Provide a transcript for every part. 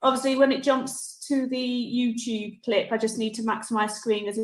Obviously, when it jumps to the YouTube clip, I just need to maximise screen as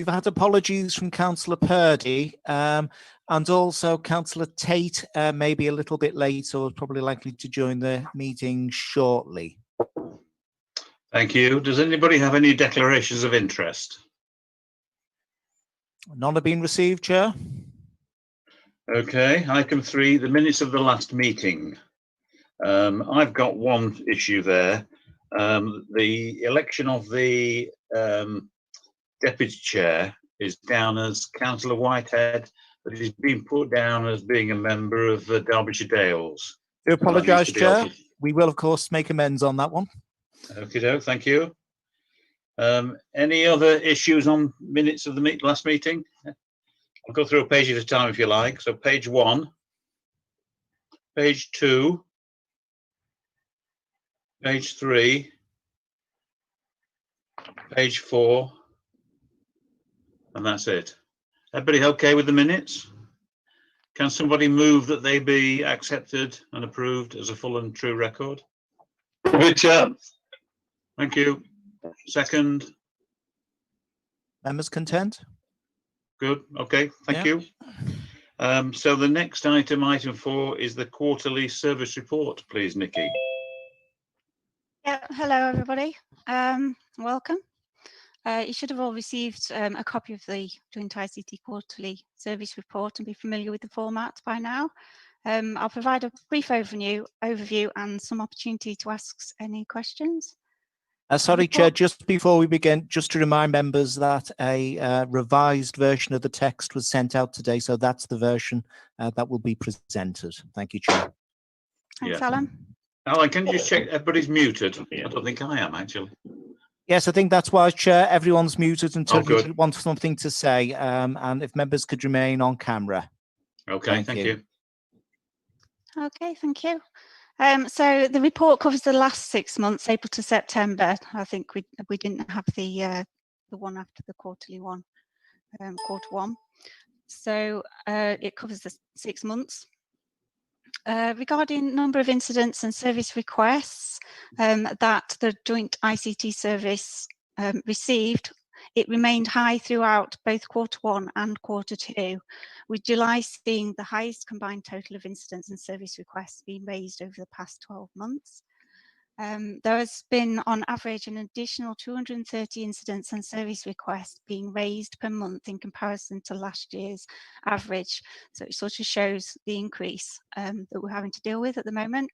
We've had apologies from Councillor Purdy, and also Councillor Tate may be a little bit late or probably likely to join the meeting shortly. Thank you. Does anybody have any declarations of interest? None have been received, Chair. Okay, item 3, the minutes of the last meeting. I've got one issue there. The election of the deputy chair is down as Councillor Whitehead, but he's been put down as being a member of Derbyshire Dales. Do apologise, Chair. We will, of course, make amends on that one. Okay, thank you. Any other issues on minutes of the last meeting? I'll go through a page at a time if you like. So page 1, page 2, page 3, page 4, and that's it. Everybody okay with the minutes? Can somebody move that they be accepted and approved as a full and true record? Richard. Thank you. Second. Members content? Good. Okay. Thank you. So the next item, item 4, is the quarterly service report. Please, Nikki. Yeah. Hello, everybody. Welcome. You should have all received a copy of the Joint ICT quarterly service report and be familiar with the format by now. I'll provide a brief overview and some opportunity to ask any questions. Sorry, Chair, just before we begin, just to remind members that a revised version of the text was sent out today, so that's the version that will be presented. Thank you, Chair. Thanks, Alan. Alan, can you just check everybody's muted? I don't think I am, actually. Yes, I think that's why, Chair, everyone's muted until you good. want something to say, and if members could remain on camera. Okay, thank you. Okay, thank you. So the report covers the last 6 months, April to September. I think we didn't have the one after the quarterly one, quarter one. So it covers the 6 months. Regarding number of incidents and service requests that the joint ICT service received, it remained high throughout both quarter 1 and quarter 2, with July seeing the highest combined total of incidents and service requests being raised over the past 12 months. There has been on average an additional 230 incidents and service requests being raised per month in comparison to last year's average. So it sort of shows the increase that we're having to deal with at the moment.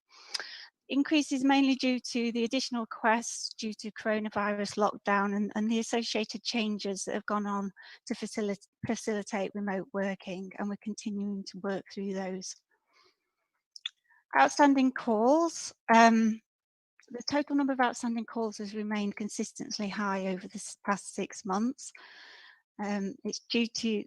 Increase is mainly due to the additional requests due to coronavirus lockdown and the associated changes that have gone on to facilitate remote working, and we're continuing to work through those. Outstanding calls. The total number of outstanding calls has remained consistently high over the past 6 months. It's due to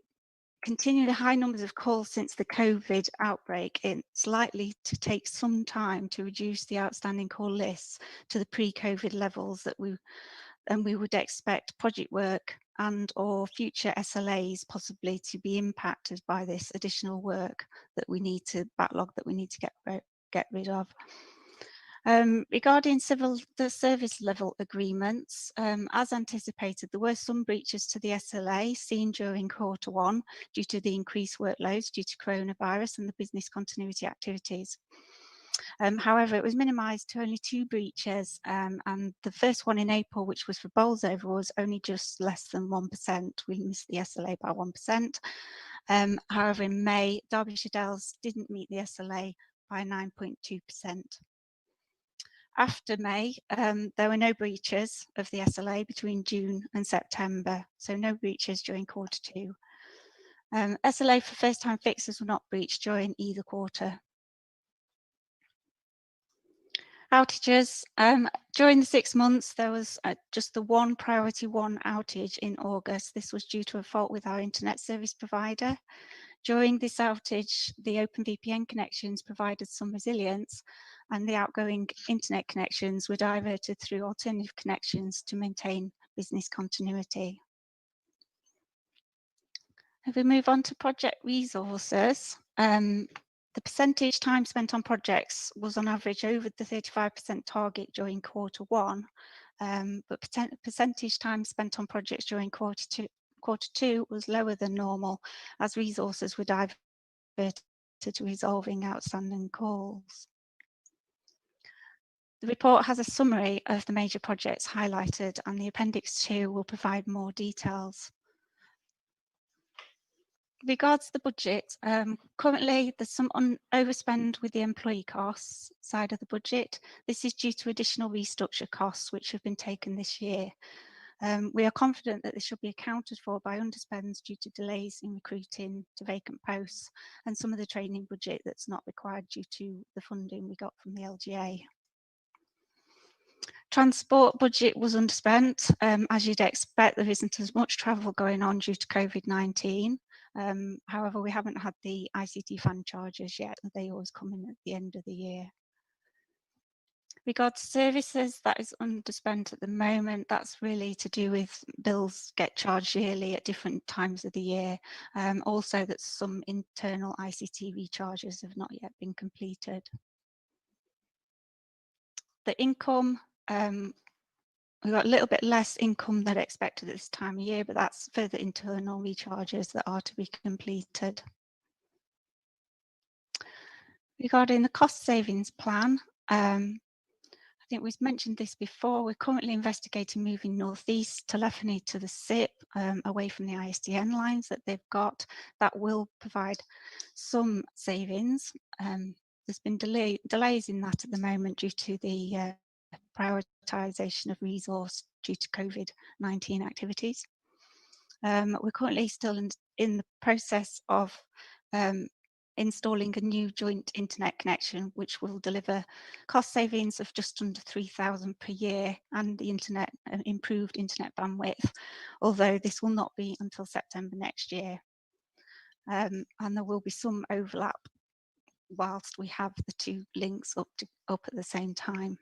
continuing the high numbers of calls since the COVID outbreak. It's likely to take some time to reduce the outstanding call lists to the pre-COVID levels that we would expect project work and or future SLAs possibly to be impacted by this additional work that we need to backlog that we need to get rid of. Regarding the service level agreements, as anticipated, there were some breaches to the SLA seen during quarter 1 due to the increased workloads due to coronavirus and the business continuity activities. However, it was minimised to only 2 breaches, and the first one in April, which was for Bolsover, was only just less than 1%. We missed the SLA by 1%. However, in May, Derbyshire Dales didn't meet the SLA by 9.2%. After May, there were no breaches of the SLA between June and September, so no breaches during quarter 2. SLA for first-time fixers were not breached during either quarter. Outages. During the 6 months, there was just the one priority 1 outage in August. This was due to a fault with our internet service provider. During this outage, the OpenVPN connections provided some resilience, and the outgoing internet connections were diverted through alternative connections to maintain business continuity. If we move on to project resources, the percentage time spent on projects was on average over the 35% target during quarter 1, but percentage time spent on projects during quarter Q2 was lower than normal as resources were diverted to resolving outstanding calls. The report has a summary of the major projects highlighted, and the Appendix 2 will provide more details. Regards to the budget, currently there's some overspend with the employee costs side of the budget. This is due to additional restructure costs which have been taken this year. We are confident that this should be accounted for by underspends due to delays in recruiting to vacant posts and some of the training budget that's not required due to the funding we got from the LGA. Transport budget was underspent. As you'd expect, there isn't as much travel going on due to COVID-19. However, we haven't had the ICT fan charges yet. They always come in at the end of the year. Regards services, that is underspent at the moment. That's really to do with bills get charged yearly at different times of the year. Also that some internal ICT recharges have not yet been completed. The income, we got a little bit less income than expected at this time of year, but that's further internal recharges that are to be completed. Regarding the cost savings plan, I think we've mentioned this before. We're currently investigating moving northeast telephony to the SIP away from the ISDN lines that they've got. That will provide some savings. There's been delays in that at the moment due to the prioritisation of resource due to COVID-19 activities. We're currently still in the process of installing a new joint internet connection, which will deliver cost savings of just under 3,000 per year and the improved internet bandwidth, although this will not be until September next year. And there will be some overlap whilst we have the two links up at the same time.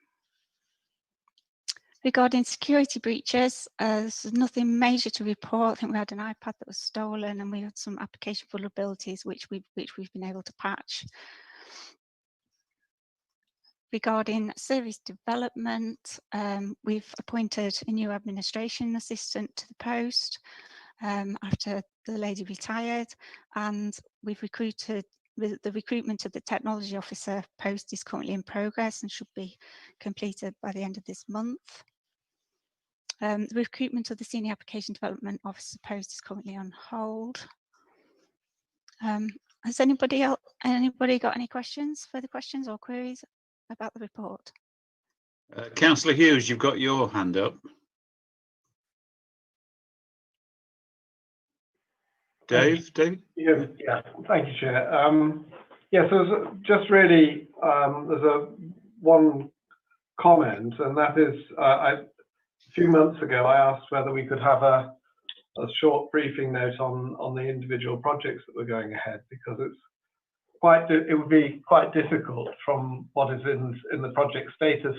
Regarding security breaches, there's nothing major to report. I think we had an iPad that was stolen, and we had some application vulnerabilities which we've been able to patch. Regarding service development, we've appointed a new administration assistant to the post after the lady retired, and we've recruited. The recruitment of the technology officer post is currently in progress and should be completed by the end of this month. The recruitment of the senior application development officer post is currently on hold. Has anybody got any questions, further questions or queries about the report? Councillor Hughes, you've got your hand up. Dave? Yeah, thank you, Chair. Yeah, so just really, there's one comment, and that is, a few months ago, I asked whether we could have a short briefing note on the individual projects that were going ahead, because it would be quite difficult from what is in the project status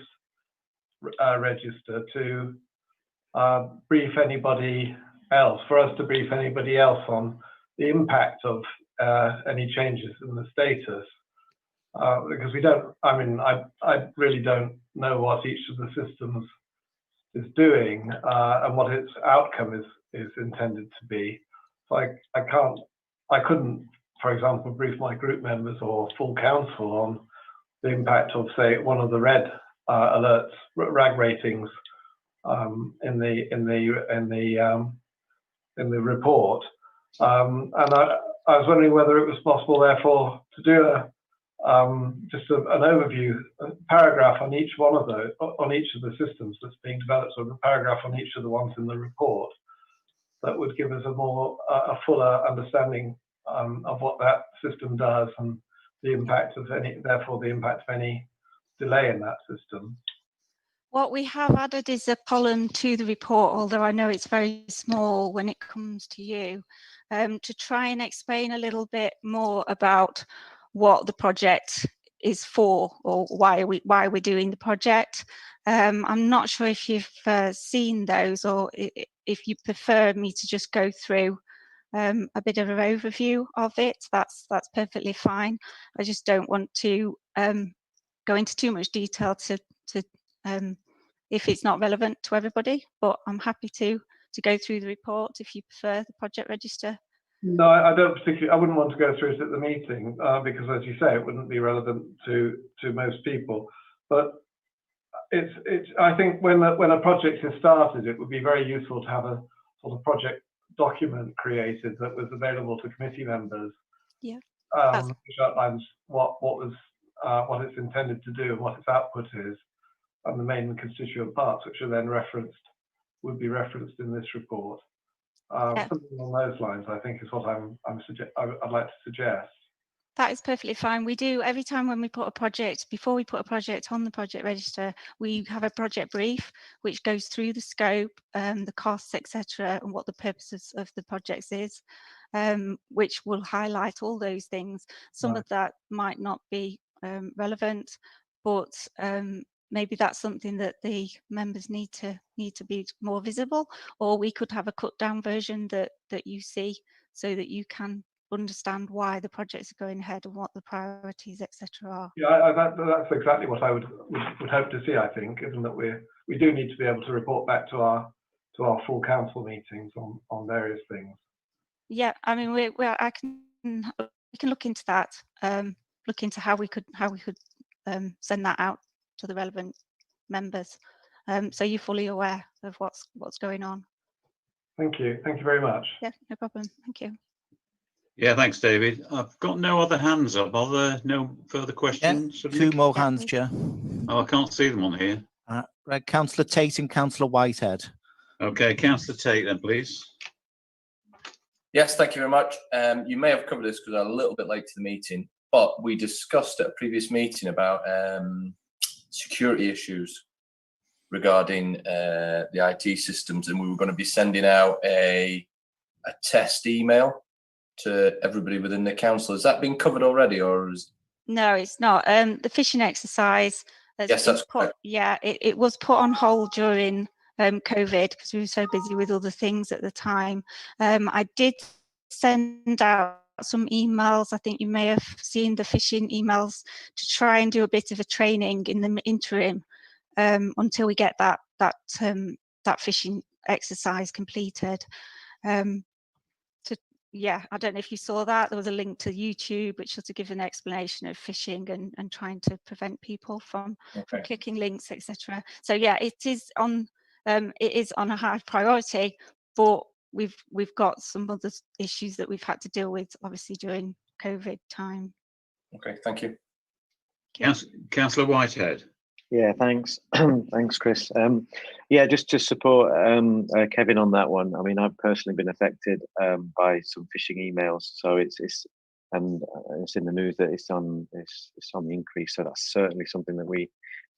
register to brief anybody else, for us to brief anybody else on the impact of any changes in the status, because we don't, I mean, I really don't know what each of the systems is doing and what its outcome is intended to be. So I couldn't, for example, brief my group members or full council on the impact of, say, one of the red alerts, RAG ratings in the report, and I was wondering whether it was possible, therefore, to do just an overview, a paragraph on each one of those, on each of the systems that's being developed, or a paragraph on each of the ones in the report, that would give us a fuller understanding of what that system does and the impact of any delay in that system. What we have added is a column to the report, although I know it's very small when it comes to you, to try and explain a little bit more about what the project is for, or why we're doing the project. I'm not sure if you've seen those, or if you prefer me to just go through a bit of an overview of it. That's perfectly fine. I just don't want to go into too much detail to if it's not relevant to everybody, but I'm happy to to go through the report if you prefer the project register. No, I don't particularly. I wouldn't want to go through it at the meeting because, as you say, it wouldn't be relevant to most people. But I think when a project is started, it would be very useful to have a sort of project document created that was available to committee members. Yeah. Which outlines what it's intended to do and what its output is, and the main constituent parts, which are then would be referenced in this report. Something along those lines, I think, is what I'd like to suggest. That is perfectly fine. We do every time when we put a project, before we put a project on the project register, we have a project brief which goes through the scope, the costs, etc., and what the purposes of the projects is, which will highlight all those things. Some of that might not be relevant, but maybe that's something that the members need to be more visible, or we could have a cut down version that you see so that you can understand why the projects are going ahead and what the priorities, etc., are. Yeah, that's exactly what I would hope to see. I think, given that we do need to be able to report back to our full council meetings on various things. Yeah, I mean, we can look into that. Look into how we could send that out to the relevant members, so you're fully aware of what's going on. Thank you very much. Yeah, no problem. Thank you. Yeah, thanks, David. I've got no other hands up. Are there no further questions? Yeah, two more hands, Chair. Oh, I can't see them on here. Right, Councillor Tate and Councillor Whitehead. Okay, Councillor Tate then, please. Yes, thank you very much. You may have covered this because I'm a little bit late to the meeting, but we discussed at a previous meeting about security issues regarding the IT systems, and we were going to be sending out a test email to everybody within the council. Has that been covered already, or is... No, it's not. The phishing exercise. Yes, that's correct. Yeah, it was put on hold during COVID because we were so busy with other things at the time. I did send out some emails. I think you may have seen the phishing emails to try and do a bit of a training in the interim until we get that phishing exercise completed. Yeah, I don't know if you saw that. There was a link to YouTube which was to give an explanation of phishing and trying to prevent people from clicking links, etc. So yeah, it is on a high priority, but we've got some other issues that we've had to deal with, obviously, during COVID time. Okay, thank you. Councillor Whitehead. Yeah, thanks. Thanks, Chris. Yeah, just to support Kevin on that one. I mean, I've personally been affected by some phishing emails, so it's in the news that it's on the increase. So that's certainly something that we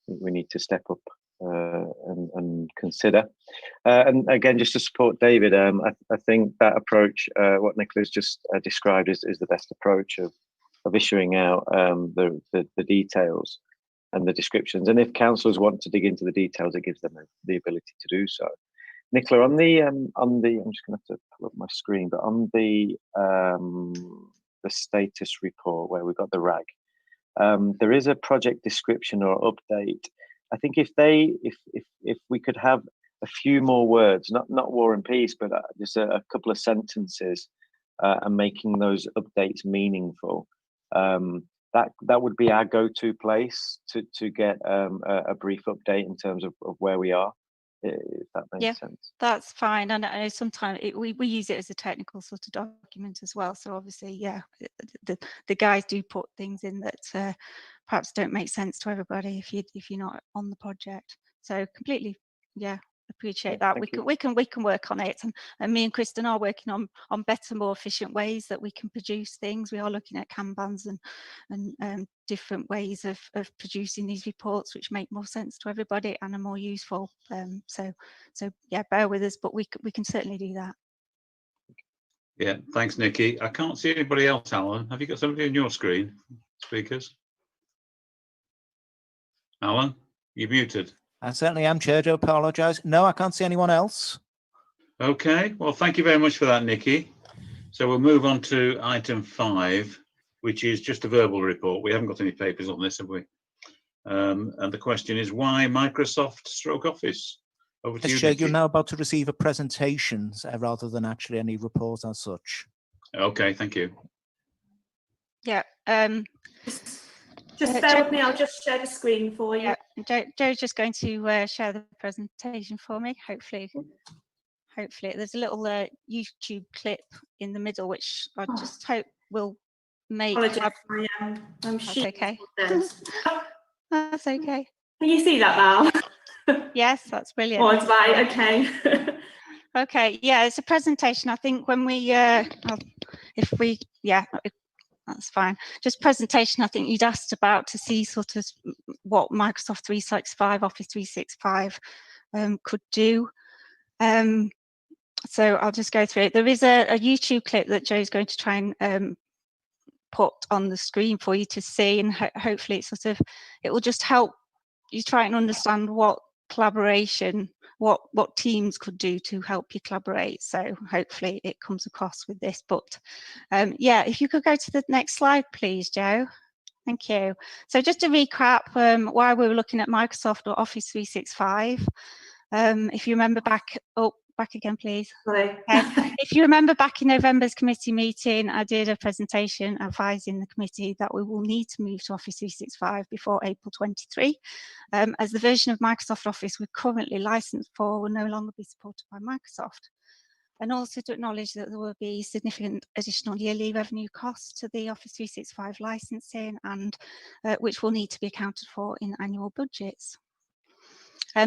need to step up and consider. And again, just to support David, I think that approach, what Nicola's just described, is the best approach of issuing out the details and the descriptions. And if councillors want to dig into the details, it gives them the ability to do so. Nicola, on the I'm just going to have to pull up my screen, but on the status report where we've got the RAG, there is a project description or update. I think if we could have a few more words, not War and Peace, but just a couple of sentences, and making those updates meaningful. That would be our go-to place to get a brief update in terms of where we are, if that makes sense. That's fine. And I know sometimes we use it as a technical sort of document as well. So obviously, yeah, the guys do put things in that perhaps don't make sense to everybody if you're not on the project. So completely, yeah. Appreciate that. We can work on it, and me and Kristen are working on better, more efficient ways that we can produce things. We are looking at Kanbans and different ways of producing these reports which make more sense to everybody and are more useful. So yeah, bear with us, but we can certainly do that. Yeah, thanks, Nikki. I can't see anybody else, Alan. Have you got somebody on your screen? Speakers. Alan, you're muted. I certainly am, Chair. Do apologise. No, I can't see anyone else. Okay, well, thank you very much for that, Nikki. So we'll move on to item 5, which is just a verbal report. We haven't got any papers on this, have we? And the question is, why Microsoft / Office? Over to Yes, you, Chair, Nikki. you're now about to receive a presentation rather than actually any report as such. Okay, thank you. Yeah. Just bear with me, I'll just share the screen for you. Yeah, Joe's just going to share the presentation for me. Hopefully, there's a little YouTube clip in the middle, which I just hope will make. Apologies, I'm That's okay. That's okay. Can you see that now? Yes, that's brilliant. Oh, it's right, okay. Okay, yeah, it's a presentation. I think when we, that's fine. Just presentation, I think you'd asked about to see sort of what Microsoft 365, Office 365 could do. So I'll just go through it. There is a YouTube clip that Joe's going to try and put on the screen for you to see, and hopefully it will just help you try and understand what collaboration, what teams could do to help you collaborate. So hopefully it comes across with this. But yeah, if you could go to the next slide, please, Joe. Thank you. So just to recap why we were looking at Microsoft or Office 365. If you remember back again, please. Sorry. If you remember back in November's committee meeting, I did a presentation advising the committee that we will need to move to Office 365 before April 23, as the version of Microsoft Office we're currently licensed for will no longer be supported by Microsoft. And also to acknowledge that there will be significant additional yearly revenue costs to the Office 365 licensing, and which will need to be accounted for in annual budgets.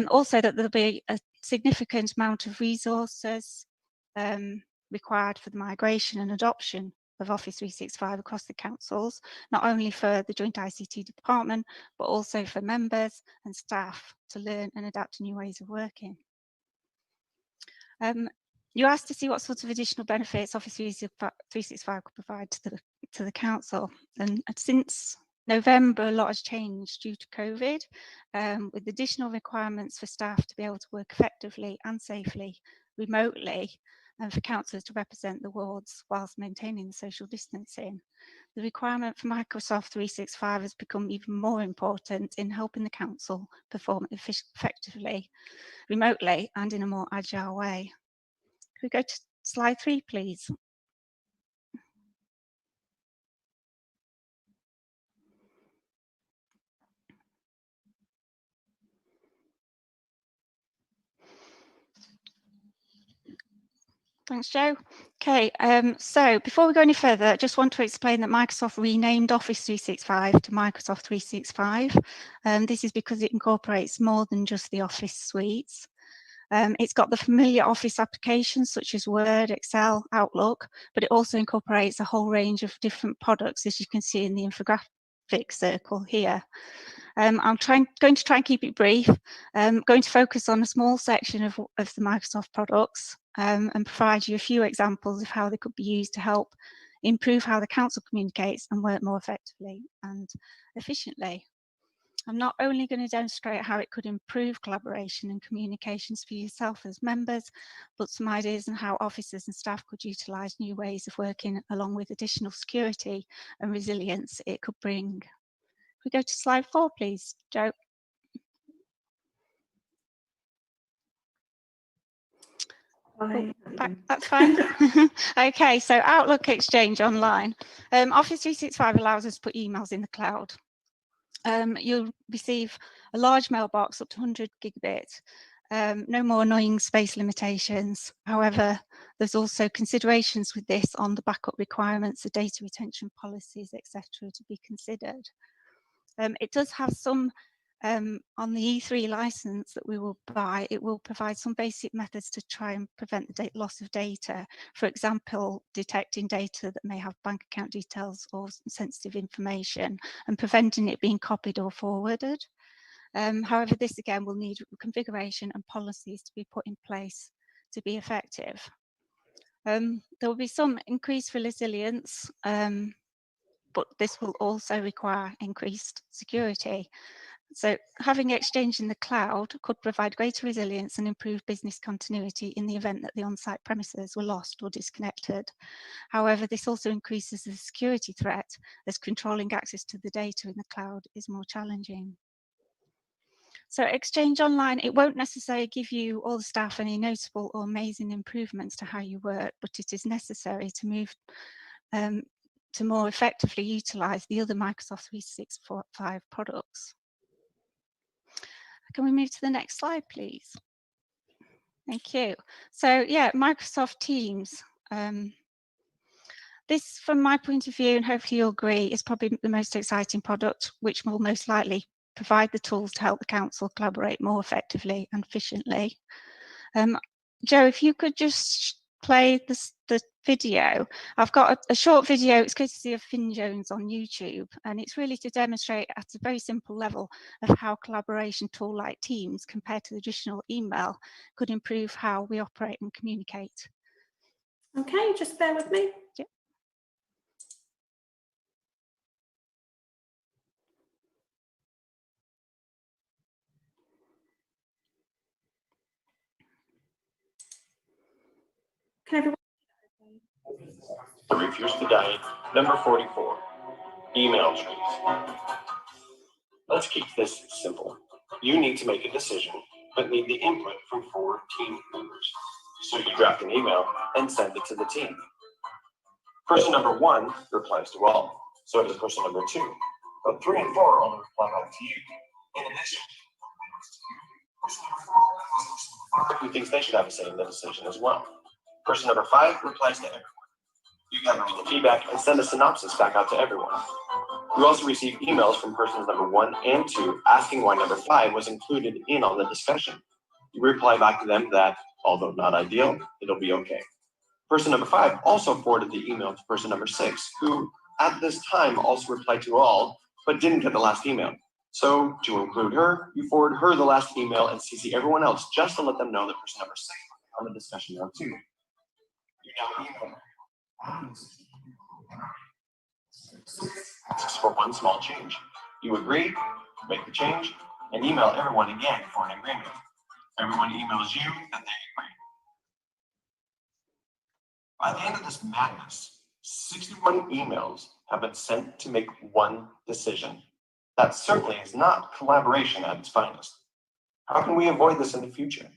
Also that there'll be a significant amount of resources required for the migration and adoption of Office 365 across the councils, not only for the joint ICT department, but also for members and staff to learn and adapt to new ways of working. You asked to see what sorts of additional benefits Office 365 could provide to the council, and since November, a lot has changed due to COVID, with additional requirements for staff to be able to work effectively and safely remotely, and for councillors to represent the wards whilst maintaining the social distancing. The requirement for Microsoft 365 has become even more important in helping the council perform effectively remotely and in a more agile way. Could we go to slide 3, please? Thanks, Joe. Okay, so before we go any further, I just want to explain that Microsoft renamed Office 365 to Microsoft 365. This is because it incorporates more than just the Office suites. It's got the familiar Office applications such as Word, Excel, Outlook, but it also incorporates a whole range of different products, as you can see in the infographic circle here. I'm going to try and keep it brief. I'm going to focus on a small section of the Microsoft products and provide you a few examples of how they could be used to help improve how the council communicates and work more effectively and efficiently. I'm not only going to demonstrate how it could improve collaboration and communications for yourself as members, but some ideas on how officers and staff could utilise new ways of working, along with additional security and resilience it could bring. Can we go to slide 4, please, Joe? That's fine. Okay, so Outlook Exchange Online. Office 365 allows us to put emails in the cloud. You'll receive a large mailbox up to 100 gigabit. No more annoying space limitations. However, there's also considerations with this on the backup requirements, the data retention policies, etc., to be considered. It does have some, on the E3 license that we will buy, it will provide some basic methods to try and prevent the loss of data. For example, detecting data that may have bank account details or sensitive information and preventing it being copied or forwarded. However, this again will need configuration and policies to be put in place to be effective. There will be some increased resilience, but this will also require increased security. So having Exchange in the cloud could provide greater resilience and improve business continuity in the event that the on-site premises were lost or disconnected. However, this also increases the security threat, as controlling access to the data in the cloud is more challenging. So Exchange Online, it won't necessarily give you all the staff any notable or amazing improvements to how you work, but it is necessary to move to more effectively utilise the other Microsoft 365 products. Can we move to the next slide, please? Thank you. So yeah, Microsoft Teams. This, from my point of view, and hopefully you'll agree, is probably the most exciting product, which will most likely provide the tools to help the council collaborate more effectively and efficiently. Joe, if you could just play the video. I've got a short video, it's courtesy of Finn Jones on YouTube, and it's really to demonstrate at a very simple level of how a collaboration tool like Teams, compared to the traditional email, could improve how we operate and communicate. Okay, just bear with me. Yep. Can everyone? Reviews today, number 44, email trees. Let's keep this simple. You need to make a decision, but need the input from 4 team members. So you draft an email and send it to the team. Person number 1 replies to all. So does person number 2. But 3 and 4 only reply back to you. In addition, person number 4 who thinks they should have a say in the decision as well. Person number 5 replies to everyone. You gather all the feedback and send a synopsis back out to everyone. You also receive emails from persons number 1 and 2 asking why number 5 was included in on the discussion. You reply back to them that, although not ideal, it'll be okay. Person number 5 also forwarded the email to person number 6, who at this time also replied to all, but didn't get the last email. So to include her, you forward her the last email and CC everyone else just to let them know that person number 6 on the discussion now too. You now email her. Asks for one small change. You agree, make the change, and email everyone again for an agreement. Everyone emails you that they agree. By the end of this madness, 61 emails have been sent to make one decision. That certainly is not collaboration at its finest. How can we avoid this in the future?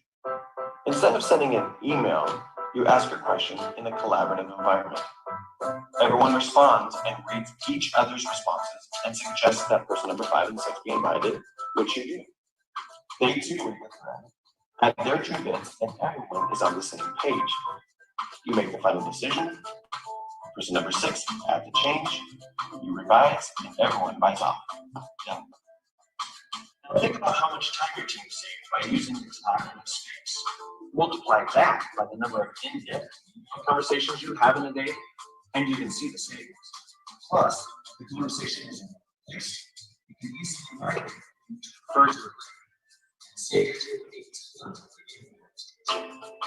Instead of sending an email, you ask a question in a collaborative environment. Everyone responds and reads each other's responses and suggests that person number 5 and 6 be invited, which you do. They too read the thread, add their 2 bits, and everyone is on the same page. You make the final decision. Person number 6 adds the change, you revise, and everyone buys off. Done. Now think about how much time your team saved by using this collaborative space. Multiply that by the number of in-depth conversations you have in a day, and you can see the savings. Plus, the conversation is in place. You can easily write it further and save it,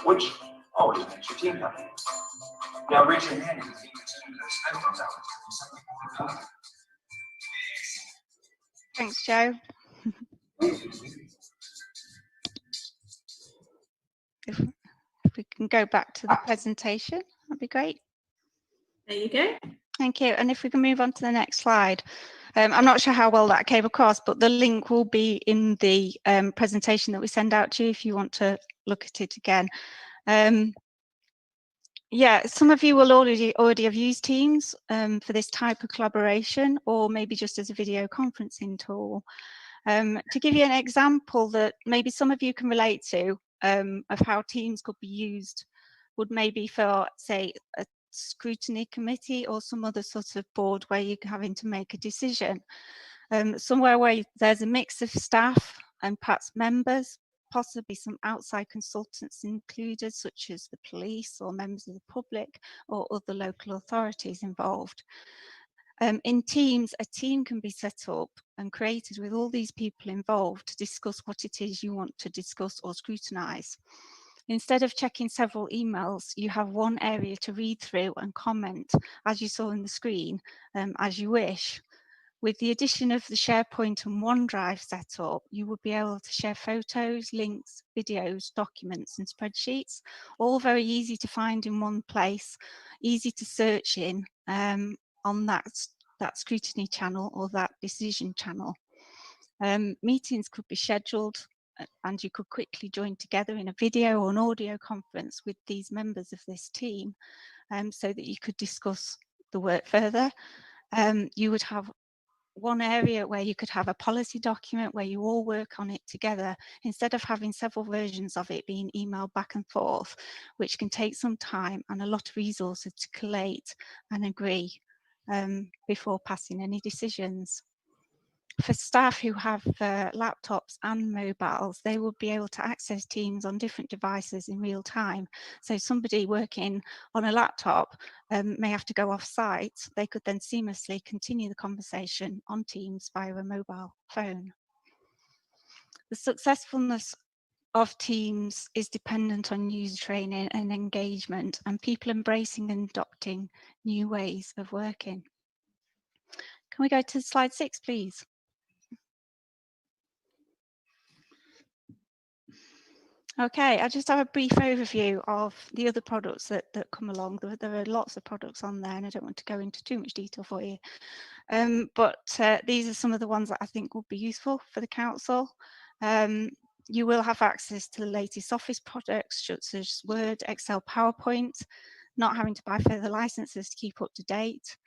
which always makes your team happy. Now raise your hand if you think the team could spend those hours doing something more. Thanks, Joe. If we can go back to the presentation, that'd be great. There you go. Thank you. And if we can move on to the next slide. I'm not sure how well that came across, but the link will be in the presentation that we send out to you if you want to look at it again. Yeah, some of you will already have used Teams for this type of collaboration, or maybe just as a video conferencing tool. To give you an example that maybe some of you can relate to of how Teams could be used, would maybe for, say, a scrutiny committee or some other sort of board where you're having to make a decision. Somewhere where there's a mix of staff and perhaps members, possibly some outside consultants included, such as the police or members of the public or other local authorities involved. In Teams, a team can be set up and created with all these people involved to discuss what it is you want to discuss or scrutinise. Instead of checking several emails, you have one area to read through and comment, as you saw on the screen, as you wish. With the addition of the Sharepoint and OneDrive setup, you would be able to share photos, links, videos, documents, and spreadsheets, all very easy to find in one place, easy to search in on that scrutiny channel or that decision channel. Meetings could be scheduled and you could quickly join together in a video or an audio conference with these members of this team, so that you could discuss the work further. You would have one area where you could have a policy document where you all work on it together, instead of having several versions of it being emailed back and forth, which can take some time and a lot of resources to collate and agree before passing any decisions. For staff who have laptops and mobiles, they will be able to access Teams on different devices in real time. So somebody working on a laptop may have to go off site. They could then seamlessly continue the conversation on Teams via a mobile phone. The successfulness of Teams is dependent on user training and engagement, and people embracing and adopting new ways of working. Can we go to slide 6, please? Okay, I'll just have a brief overview of the other products that come along. There are lots of products on there, and I don't want to go into too much detail for you. But these are some of the ones that I think will be useful for the council. You will have access to the latest Office products, such as Word, Excel, PowerPoint, not having to buy further licenses to keep up to date.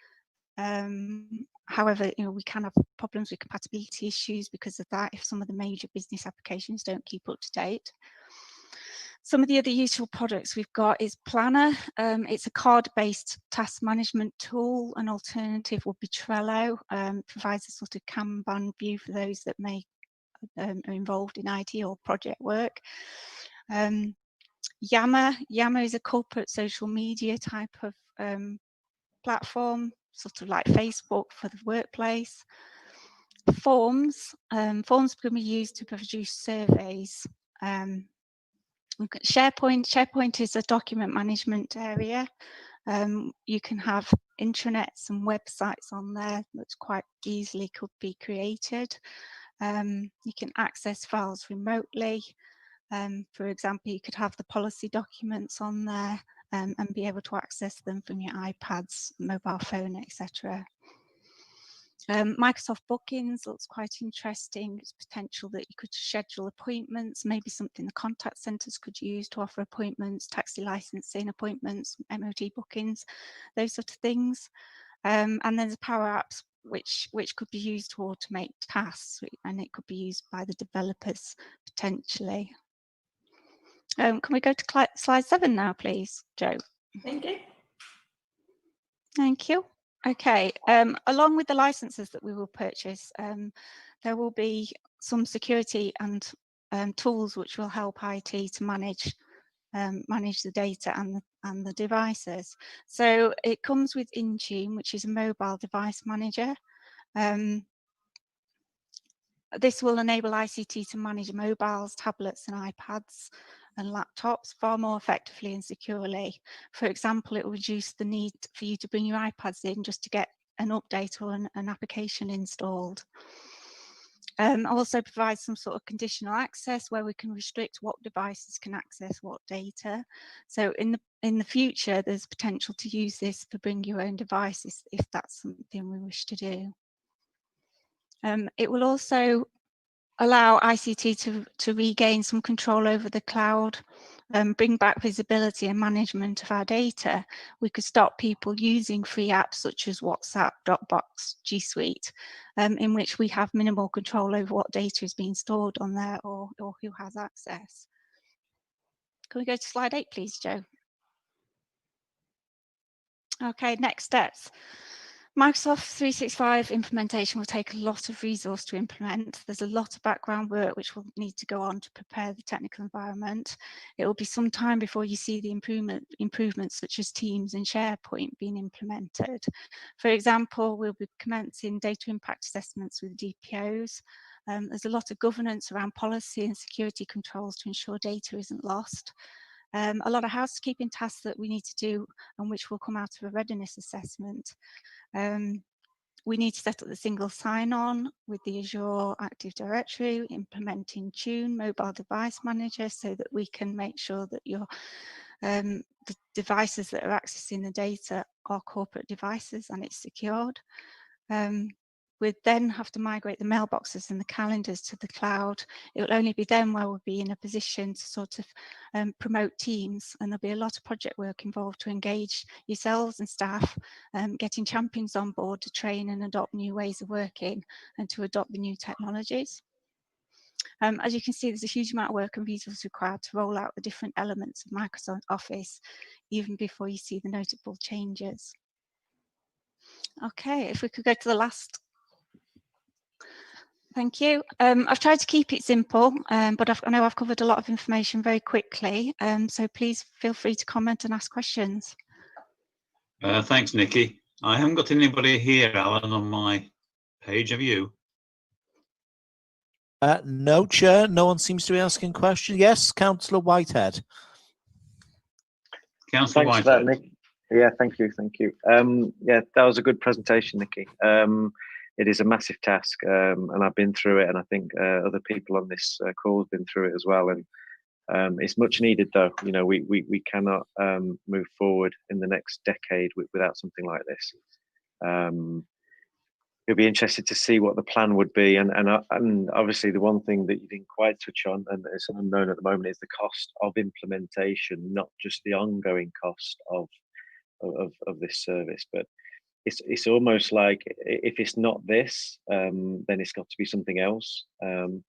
However, we can have problems with compatibility issues because of that if some of the major business applications don't keep up to date. Some of the other useful products we've got is Planner. It's a card-based task management tool. An alternative would be Trello. Provides a sort of Kanban view for those that may are involved in IT or project work. Yammer is a corporate social media type of platform, sort of like Facebook for the workplace. Forms can be used to produce surveys. We've got SharePoint. SharePoint is a document management area. You can have intranets and websites on there that quite easily could be created. You can access files remotely. For example, you could have the policy documents on there and be able to access them from your iPads, mobile phone, etc. Microsoft Bookings looks quite interesting. It's potential that you could schedule appointments, maybe something the contact centres could use to offer appointments, taxi licensing appointments, MOT bookings, those sort of things. And then there's Power Apps, which could be used to automate tasks, and it could be used by the developers potentially. Can we go to slide 7 now, please, Jo? Thank you. Thank you. Okay, along with the licenses that we will purchase, there will be some security and tools which will help IT to manage the data and the devices. So it comes with Intune, which is a mobile device manager. This will enable ICT to manage mobiles, tablets and iPads and laptops far more effectively and securely. For example, it will reduce the need for you to bring your iPads in just to get an update or an application installed. Also provides some sort of conditional access where we can restrict what devices can access what data. So in the future, there's potential to use this for bring your own devices if that's something we wish to do. It will also allow ICT to regain some control over the cloud, bring back visibility and management of our data. We could stop people using free apps such as WhatsApp, Dropbox, G Suite, in which we have minimal control over what data is being stored on there or who has access. Can we go to slide 8, please, Jo? Okay, next steps. Microsoft 365 implementation will take a lot of resource to implement. There's a lot of background work which will need to go on to prepare the technical environment. It will be some time before you see the improvements such as Teams and SharePoint being implemented. For example, we'll be commencing data impact assessments with DPOs. There's a lot of governance around policy and security controls to ensure data isn't lost. A lot of housekeeping tasks that we need to do and which will come out of a readiness assessment. We need to set up the single sign-on with the Azure Active Directory, implement Intune Mobile Device Manager so that we can make sure that the devices that are accessing the data are corporate devices and it's secured. we'd then have to migrate the mailboxes and the calendars to the cloud. It will only be then where we'll be in a position to sort of promote teams, and there'll be a lot of project work involved to engage yourselves and staff, getting champions on board to train and adopt new ways of working and to adopt the new technologies. As you can see, there's a huge amount of work and resources required to roll out the different elements of Microsoft Office, even before you see the notable changes. Okay, if we could go to the last. Thank you. I've tried to keep it simple, but I know I've covered a lot of information very quickly, so please feel free to comment and ask questions. Thanks, Nikki. I haven't got anybody here, Alan, on my page. Have you? No, Chair. No one seems to be asking questions. Yes, Councillor Whitehead. Councillor Thanks for that, Whitehead. Nick. Yeah, thank you. Yeah, that was a good presentation, Nikki. It is a massive task, and I've been through it, and I think other people on this call have been through it as well. And it's much needed, though. You know, we cannot move forward in the next decade without something like this. You'll be interested to see what the plan would be, and obviously the one thing that you didn't quite touch on, and it's unknown at the moment, is the cost of implementation, not just the ongoing cost of this service. But it's almost like if it's not this, then it's got to be something else. And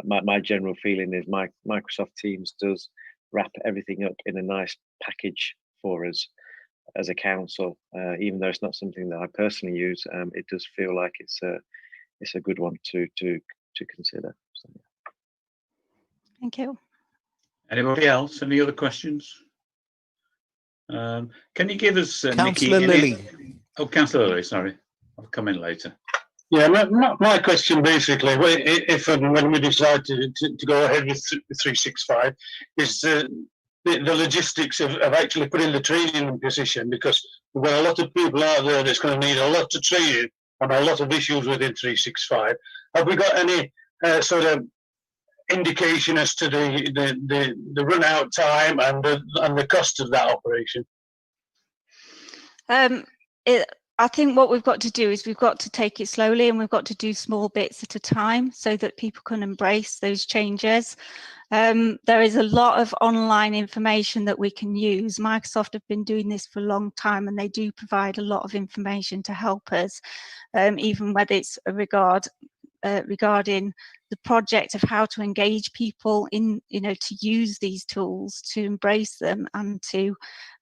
my general feeling is Microsoft Teams does wrap everything up in a nice package for us as a council. Even though it's not something that I personally use, it does feel like it's a good one to consider. So, yeah. Thank you. Anybody else? Any other questions? Can you give us, Councillor Nikki, Lilly. Oh, Councillor Lilly, sorry. I'll come in later. Yeah, my question basically, if and when we decide to go ahead with 365, is the logistics of actually putting the training in position, because we've got a lot of people out there that's going to need a lot of training on a lot of issues within 365. Have we got any sort of indication as to the run out time and the cost of that operation? I think what we've got to do is we've got to take it slowly, and we've got to do small bits at a time so that people can embrace those changes. There is a lot of online information that we can use. Microsoft have been doing this for a long time, and they do provide a lot of information to help us, even whether it's regarding the project of how to engage people in, to use these tools, to embrace them, and to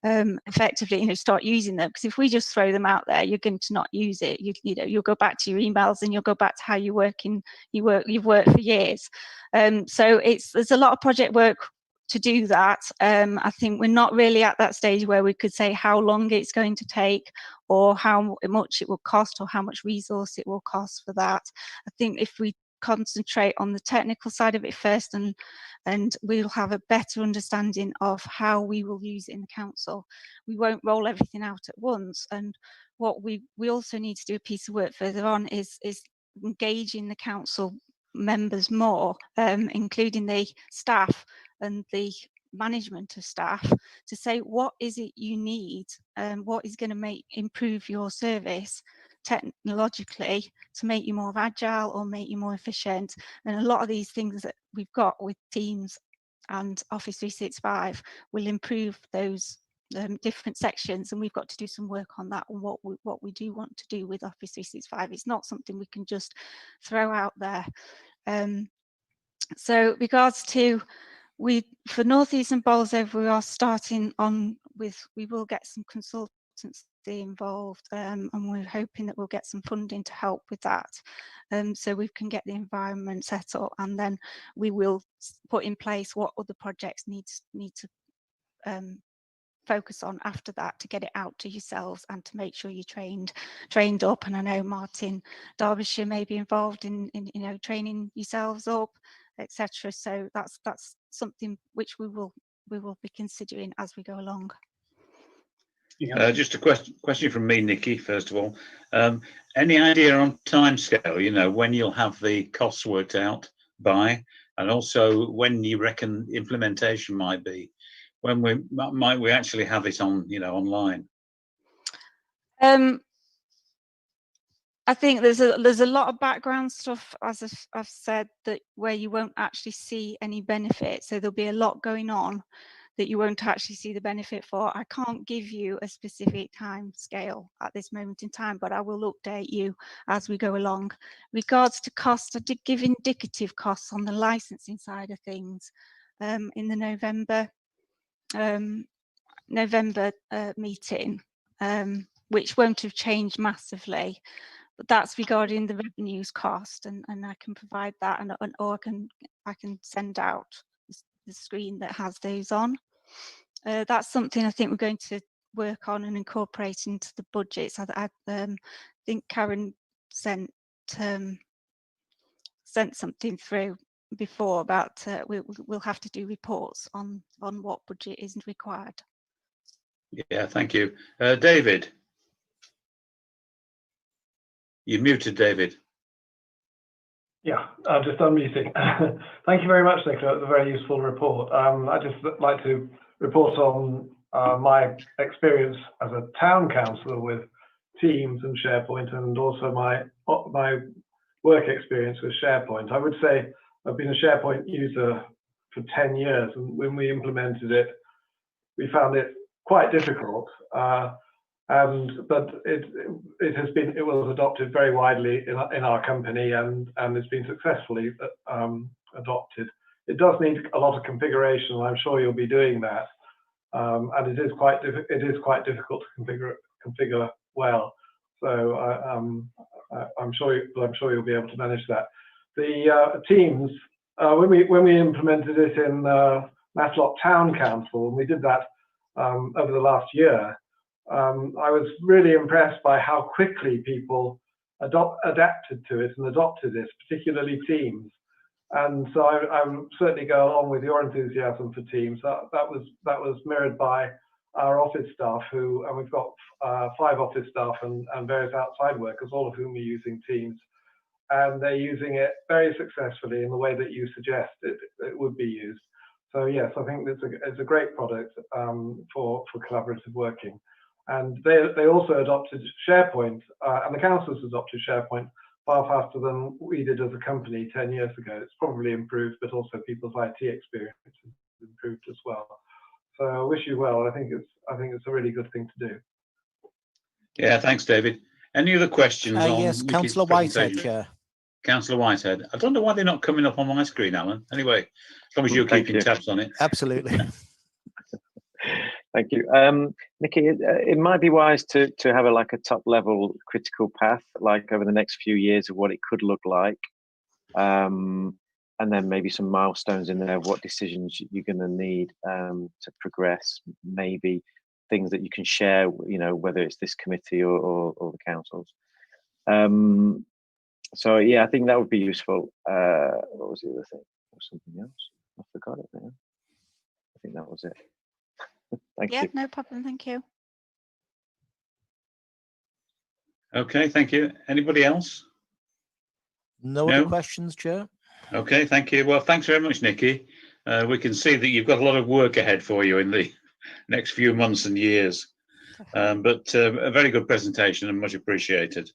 effectively, start using them. Because if we just throw them out there, you're going to not use it. You'll go back to your emails, and you'll go back to how you've worked for years. So there's a lot of project work to do that. I think we're not really at that stage where we could say how long it's going to take, or how much it will cost, or how much resource it will cost for that. I think if we concentrate on the technical side of it first, and we'll have a better understanding of how we will use it in the council. We won't roll everything out at once. And what we also need to do a piece of work further on is engaging the council members more, including the staff and the management of staff, to say what is it you need, what is going to improve your service technologically to make you more agile or make you more efficient. And a lot of these things that we've got with Teams and Office 365 will improve those different sections, and we've got to do some work on that, and what we do want to do with Office 365. It's not something we can just throw out there. So regards to for North East and Bolsover, we are starting on with, we will get some consultants involved, and we're hoping that we'll get some funding to help with that, so we can get the environment set up, and then we will put in place what other projects need to focus on after that, to get it out to yourselves and to make sure you're trained up. And I know Martin Derbyshire may be involved in training yourselves up, etc. So that's something which we will be considering as we go along. Just a question from me, Nikki, first of all. Any idea on timescale, when you'll have the costs worked out by, and also when you reckon implementation might be? When might we actually have it on, online? I think there's a lot of background stuff, as I've said, that where you won't actually see any benefit. So there'll be a lot going on that you won't actually see the benefit for. I can't give you a specific time scale at this moment in time, but I will update you as we go along. Regards to costs, I did give indicative costs on the licensing side of things in the November meeting, which won't have changed massively. But that's regarding the revenues cost, and I can provide that, or I can send out the screen that has those on. That's something I think we're going to work on and incorporate into the budgets. I think Karen sent something through before about we'll have to do reports on what budget isn't required. Yeah, thank you. David. You're muted, David. Yeah, I'm just unmuting. Thank you very much, Nicola. That's a very useful report. I'd just like to report on my experience as a town councillor with Teams and SharePoint, and also my work experience with SharePoint. I would say I've been a SharePoint user for 10 years, and when we implemented it, we found it quite difficult. But it was adopted very widely in our company, and it's been successfully adopted. It does need a lot of configuration, and I'm sure you'll be doing that. And it is quite difficult to configure well. So I'm sure you'll be able to manage that. The Teams, when we implemented it in Matlock Town Council, and we did that over the last year. I was really impressed by how quickly people adapted to it and adopted it, particularly Teams. And so I certainly go along with your enthusiasm for Teams. That was mirrored by our office staff, and we've got 5 office staff and various outside workers, all of whom are using Teams, and they're using it very successfully in the way that you suggest it would be used. So yes, I think it's a great product for collaborative working. And they also adopted SharePoint, and the councils adopted SharePoint far faster than we did as a company 10 years ago. It's probably improved, but also people's IT experience has improved as well. So I wish you well. I think it's a really good thing to do. Yeah, thanks, David. Any other questions? Yes, Councillor Whitehead, Chair. Councillor Whitehead. I don't know why they're not coming up on my screen, Alan. Anyway, as long as you're keeping tabs on it. Absolutely. Thank you. Nikki, it might be wise to have a top level critical path, over the next few years of what it could look like. And then maybe some milestones in there, what decisions you're going to need to progress, maybe things that you can share, whether it's this committee or the councils. So yeah, I think that would be useful. What was the other thing? Or something else? I forgot it now. I think that was it. Thank you. Yeah, no problem. Thank you. Okay, thank you. Anybody else? No other questions, Chair. Okay, thank you. Well, thanks very much, Nikki. We can see that you've got a lot of work ahead for you in the next few months and years. But a very good presentation and much appreciated.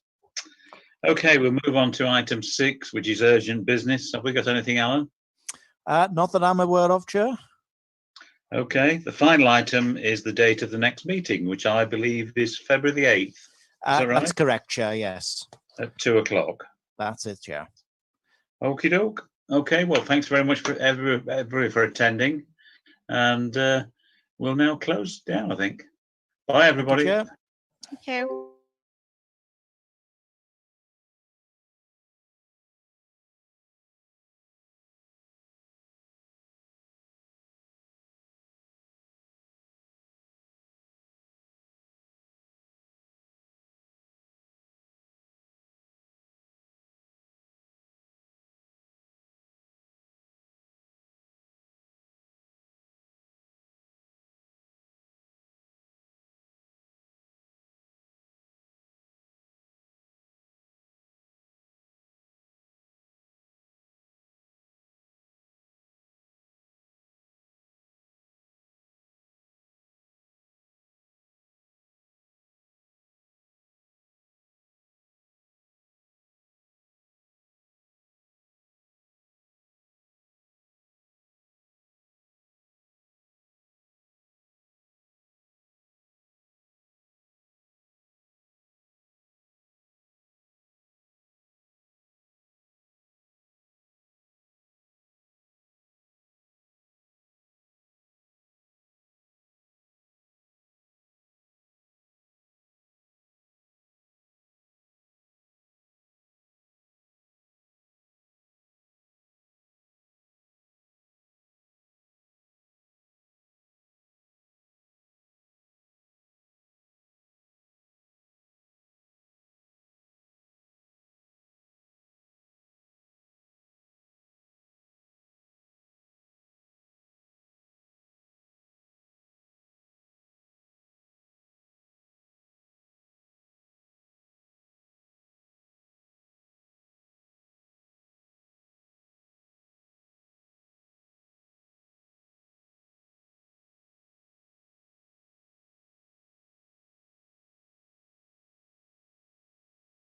Okay, we'll move on to item 6, which is urgent business. Have we got anything, Alan? Not that I'm aware of, Chair. Okay, the final item is the date of the next meeting, which I believe is February the 8th. Is that right? That's correct, Chair, yes. At 2 o'clock. That's it, Chair. Okie doke. Okay, well, thanks very much for everybody for attending. And we'll now close down, I think. Bye, everybody. Thank you, Chair. Thank you.